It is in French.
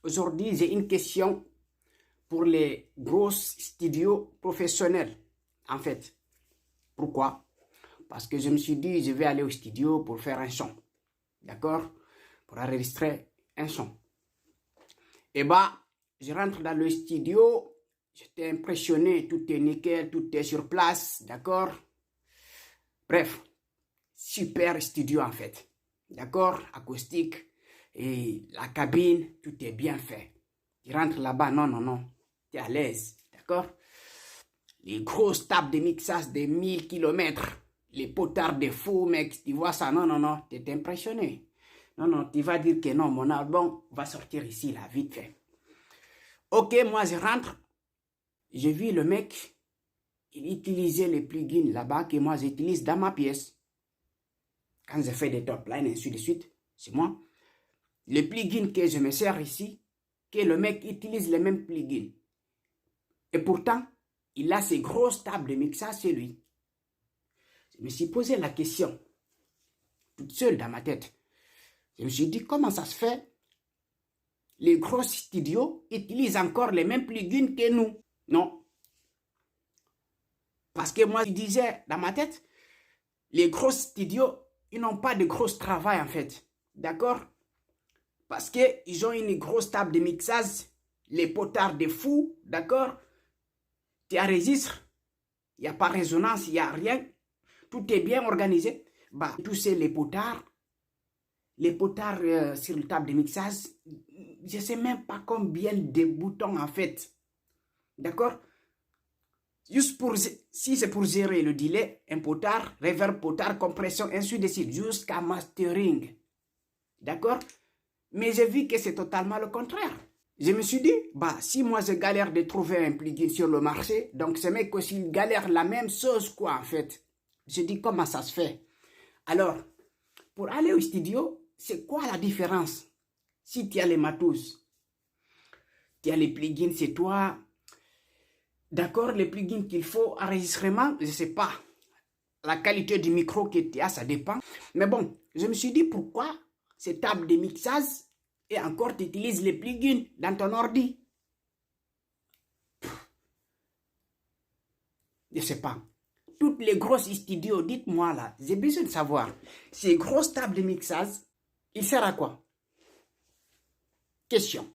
Aujourd'hui, j'ai une question pour les gros studios professionnels, en fait. Pourquoi? Parce que je me suis dit, je vais aller au studio pour faire un son. D'accord? Pour enregistrer un son. Et bah, je rentre dans le studio, j'étais impressionné, tout est nickel, tout est sur place, d'accord? Bref, super studio en fait. D'accord? Acoustique. Et la cabine, tout est bien fait. Tu rentres là-bas, non. Tu es à l'aise. D'accord? Les grosses tables de mixage de 1000 km. Les potards de fou, mec. Tu vois ça? Non. Tu es impressionné. Non, tu vas dire que non, mon album va sortir ici, là, vite fait. Ok, moi je rentre. J'ai vu le mec, il utilisait les plugins là-bas que moi j'utilise dans ma pièce. Quand je fais des top lines, ainsi de suite, c'est moi. Les plugins que je me sers ici, que le mec utilise les mêmes plugins. Et pourtant, il a ces grosses tables de mixage chez lui. Je me suis posé la question, toute seule dans ma tête. Je me suis dit, comment ça se fait? Les gros studios utilisent encore les mêmes plugins que nous. Non. Parce que moi, je disais dans ma tête, les gros studios, ils n'ont pas de gros travail en fait. D'accord? Parce qu'ils ont une grosse table de mixage, les potards de fou, d'accord? Tu enregistres, il n'y a pas de résonance, il n'y a rien. Tout est bien organisé. Bah, tous ces les potards sur la table de mixage, je ne sais même pas combien de boutons en fait. D'accord? Juste pour, si c'est pour gérer le delay, un potard, reverb, potard, compression, ainsi de suite, jusqu'à mastering. D'accord? Mais j'ai vu que c'est totalement le contraire. Je me suis dit, bah, si moi je galère de trouver un plugin sur le marché, donc ce mec aussi il galère la même chose, quoi, en fait. Je dis, comment ça se fait? Alors, pour aller au studio, c'est quoi la différence? Si tu as les matos, tu as les plugins, c'est toi. D'accord, les plugins qu'il faut, enregistrement, je ne sais pas. La qualité du micro que tu as, ça dépend. Mais bon, je me suis dit, pourquoi ces tables de mixage et encore tu utilises les plugins dans ton ordi? Je ne sais pas. Toutes les grosses studios, dites-moi là, j'ai besoin de savoir. Ces grosses tables de mixage, ils servent à quoi? Question.